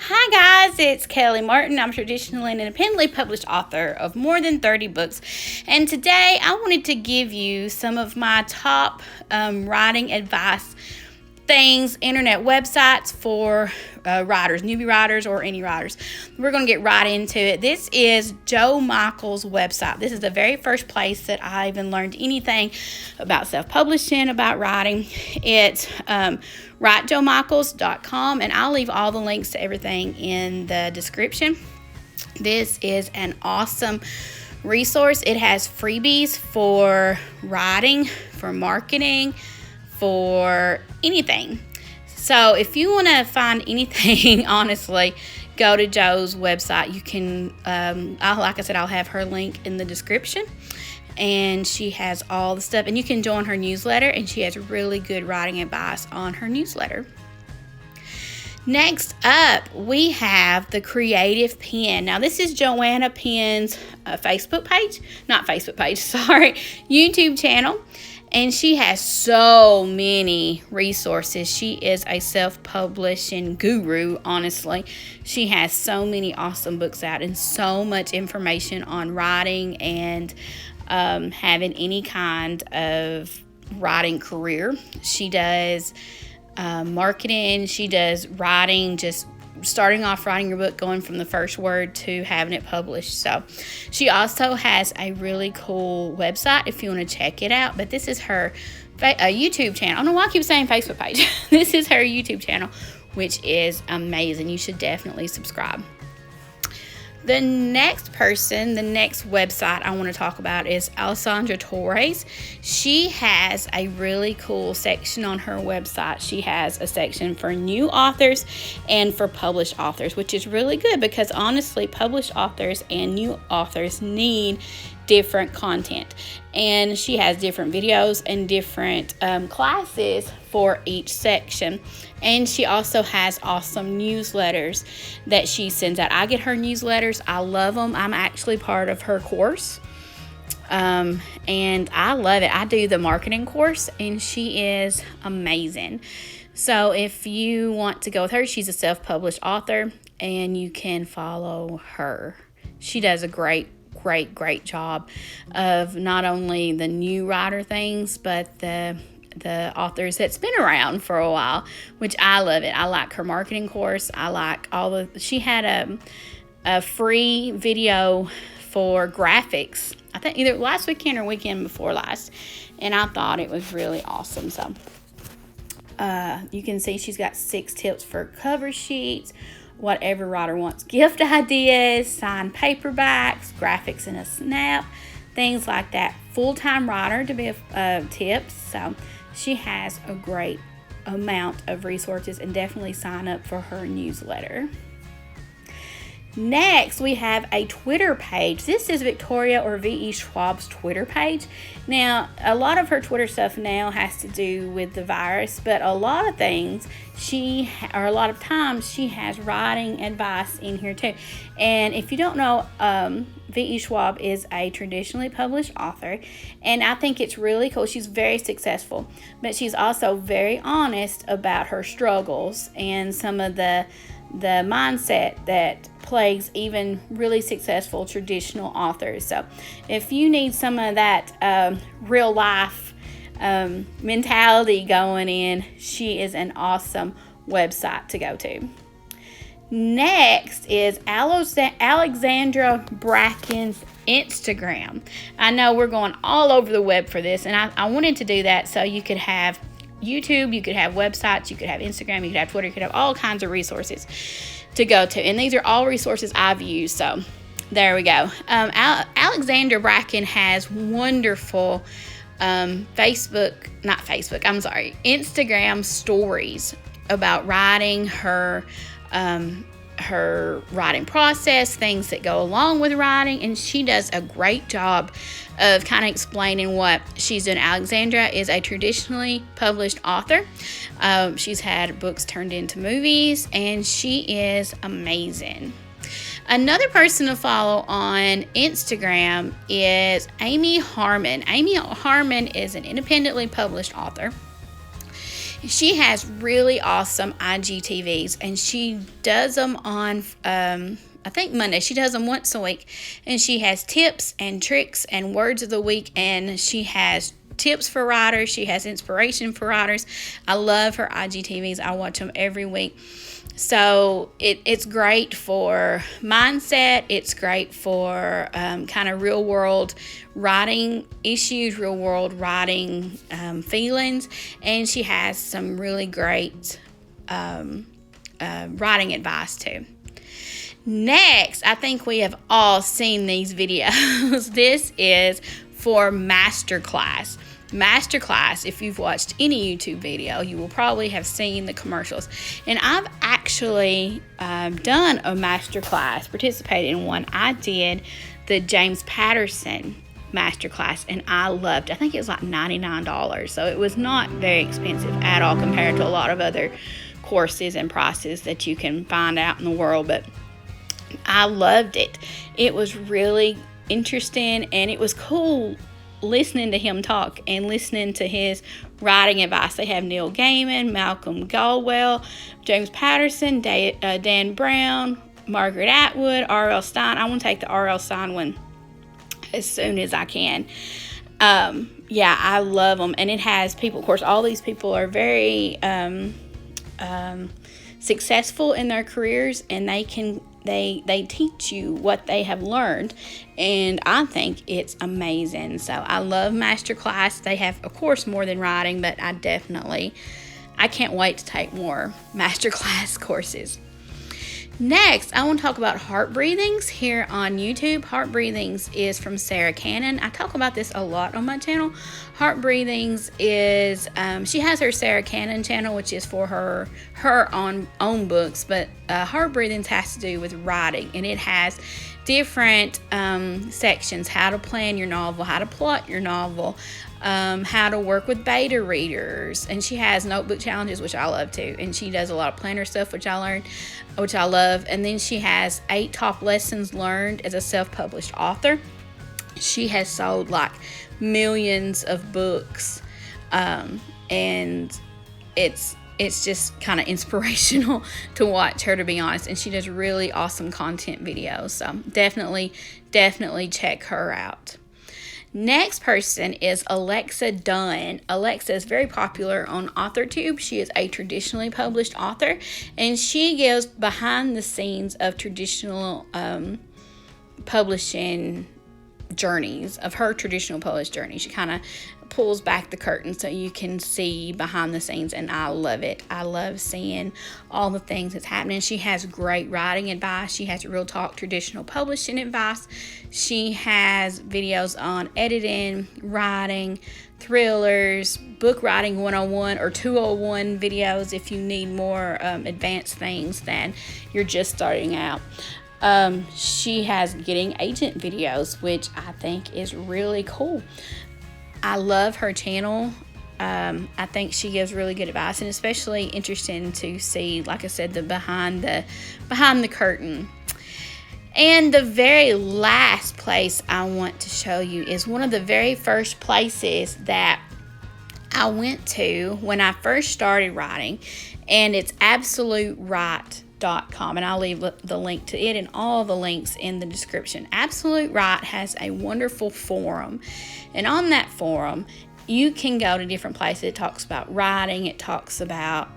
Hi guys, it's Kelly Martin. I'm traditionally and independently published author of more than 30 books. And today I wanted to give you some of my top writing advice things, internet websites for writers, newbie writers, or any writers. We're going to get right into it. This is Joe Michael's website. This is the very first place that I even learned anything about self-publishing, about writing. It's writejoemichaels.com, and I'll leave all the links to everything in the description. This is an awesome resource. It has freebies for writing, for marketing, for anything. So if you want to find anything, honestly, go to Joe's website. You can, like I said, I'll have her link in the description. And she has all the stuff. And you can join her newsletter. And she has really good writing advice on her newsletter. Next up, we have the Creative Pen. Now, this is Joanna Penn's YouTube channel. And she has so many resources. She is a self-publishing guru, honestly. She has so many awesome books out and so much information on writing and having any kind of writing career. She does marketing. She does writing, just starting off writing your book, going from the first word to having it published. So she also has a really cool website if you want to check it out. But this is her YouTube channel. I don't know why I keep saying Facebook page. This is her YouTube channel, which is amazing. You should definitely subscribe. The next website I want to talk about is Alessandra Tori's. She has a really cool section on her website. She has a section for new authors and for published authors, which is really good because honestly, published authors and new authors need different content. And she has different videos and different classes for each section. And she also has awesome newsletters that she sends out. I get her newsletters. I love them. I'm actually part of her course. And I love it. I do the marketing course, and she is amazing. So if you want to go with her, she's a self-published author, and you can follow her. She does a great job of not only the new writer things, but the authors that's been around for a while, which I love it. I like her marketing course. I like she had a free video for graphics, I think either last weekend or weekend before last, and I thought it was really awesome. So you can see she's got 6 tips for cover sheets, whatever writer wants, gift ideas, signed paperbacks, graphics in a snap, things like that. Full-time writer to be tips. So she has a great amount of resources, and definitely sign up for her newsletter. Next, we have a Twitter page. This is Victoria or V.E. Schwab's Twitter page. Now, a lot of her Twitter stuff now has to do with the virus, but a lot of times she has writing advice in here too. And if you don't know, V.E. Schwab is a traditionally published author, and I think it's really cool. She's very successful, but she's also very honest about her struggles and some of the mindset that plagues even really successful traditional authors. So if you need some of that real life mentality going in, she is an awesome website to go to. Next is Alexandra Bracken's Instagram. I know we're going all over the web for this, and I wanted to do that so you could have YouTube, you could have websites, you could have Instagram, you could have Twitter, you could have all kinds of resources to go to. And these are all resources I've used, so there we go. Alexandra Bracken has wonderful Instagram stories about writing, her writing process, things that go along with writing, and she does a great job of kind of explaining what she's doing. Alexandra is a traditionally published author. She's had books turned into movies, and she is amazing. Another person to follow on Instagram is Amy Harmon. Amy Harmon is an independently published author. She has really awesome IGTVs, and she does them on I think Monday. She does them once a week, and she has tips and tricks and words of the week, and she has tips for writers. She has inspiration for writers. I love her IGTVs. I watch them every week. So it's great for mindset. It's great for kind of real world writing issues, real world writing feelings. And she has some really great writing advice too. Next, I think we have all seen these videos. This is for Masterclass. Masterclass, if you've watched any YouTube video, you will probably have seen the commercials. And I've actually done a masterclass, participated in one. I did the James Patterson masterclass, and I loved it. I think it was like $99, so it was not very expensive at all compared to a lot of other courses and prices that you can find out in the world, but I loved it. It was really interesting, and it was cool listening to him talk and listening to his writing advice. They have Neil Gaiman, Malcolm Gladwell, James Patterson, Dan Brown, Margaret Atwood, R.L. Stein. I want to take the R.L. Stein one as soon as I can. Yeah, I love them. And it has people, of course, all these people are very successful in their careers, and they teach you what they have learned, and I think it's amazing. So I love Masterclass. They have, of course, more than writing, but I can't wait to take more Masterclass courses. Next, I want to talk about Heart Breathings here on YouTube. Heart Breathings is from Sarah Cannon. I talk about this a lot on my channel. Heart Breathings is, she has her Sarah Cannon channel, which is for her own books, but Heart Breathings has to do with writing, and it has different sections: how to plan your novel, how to plot your novel, how to work with beta readers, and she has notebook challenges, which I love too, and she does a lot of planner stuff, which I love. And then she has 8 top lessons learned as a self-published author. She has sold like millions of books, and it's just kind of inspirational to watch her, to be honest. And she does really awesome content videos, so definitely check her out. Next person is Alexa Dyin. Alexa is very popular on authortube. She is a traditionally published author, and she gives behind the scenes of traditional publishing journeys, of her traditional published journey. She kind of pulls back the curtain so you can see behind the scenes, and I love it. I love seeing all the things that's happening. She has great writing advice. She has real talk traditional publishing advice. She has videos on editing, writing, thrillers, book writing 101 or 201 videos if you need more advanced things than you're just starting out. She has getting agent videos, which I think is really cool. I love her channel. I think she gives really good advice, and especially interesting to see, like I said, the behind the curtain. And the very last place I want to show you is one of the very first places that I went to when I first started writing, and it's absolutewrite.com, and I'll leave the link to it and all the links in the description. Absolute Write has a wonderful forum, and on that forum you can go to different places. It talks about writing, it talks about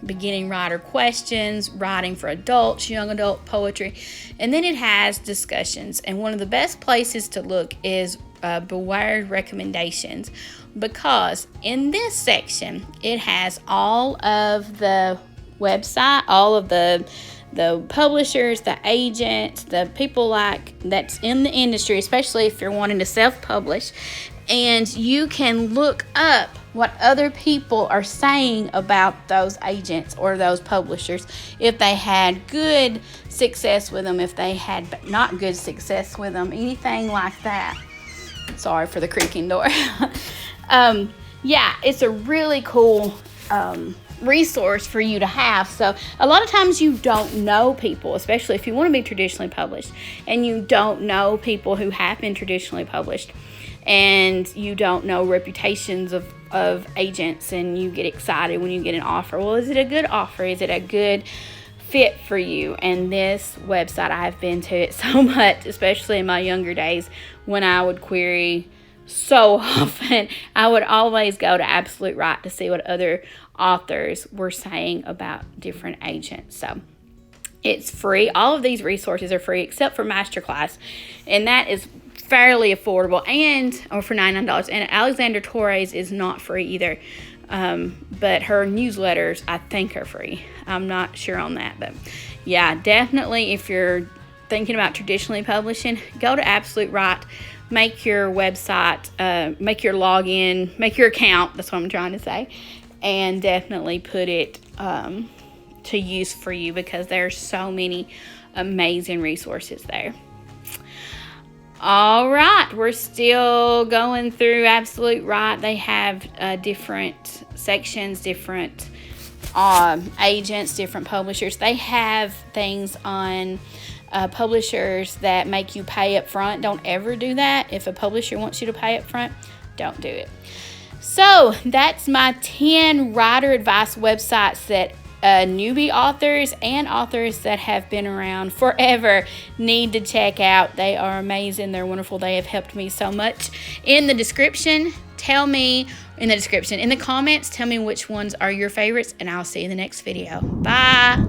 beginning writer questions, writing for adults, young adult poetry, and then it has discussions. And one of the best places to look is Beware recommendations, because in this section it has all of the website, all of the publishers, the agents, the people like that's in the industry, especially if you're wanting to self-publish, and you can look up what other people are saying about those agents or those publishers, if they had good success with them, if they had not good success with them, anything like that. Sorry for the creaking door. Yeah, it's a really cool resource for you to have. So a lot of times you don't know people, especially if you want to be traditionally published, and you don't know people who have been traditionally published, and you don't know reputations of of agents and you get excited when you get an offer. Well, is it a good offer? Is it a good fit for you? And this website, I have been to it so much, especially in my younger days when I would query so often. I would always go to Absolute Right to see what other authors were saying about different agents. So it's free. All of these resources are free except for Masterclass, and that is fairly affordable, or for $99. And Alessandra Tori's is not free either, but her newsletters I think are free. I'm not sure on that, but yeah, definitely if you're thinking about traditionally publishing, go to Absolute Right, make your website, make your login, make your account, that's what I'm trying to say, and definitely put it to use for you, because there's so many amazing resources there. All right, we're still going through Absolute Right. They have different sections, different agents, different publishers. They have things on publishers that make you pay up front. Don't ever do that. If a publisher wants you to pay up front, don't do it. So that's my 10 writer advice websites that newbie authors and authors that have been around forever need to check out. They are amazing. They're wonderful. They have helped me so much. In the description, in the comments, tell me which ones are your favorites, and I'll see you in the next video. Bye.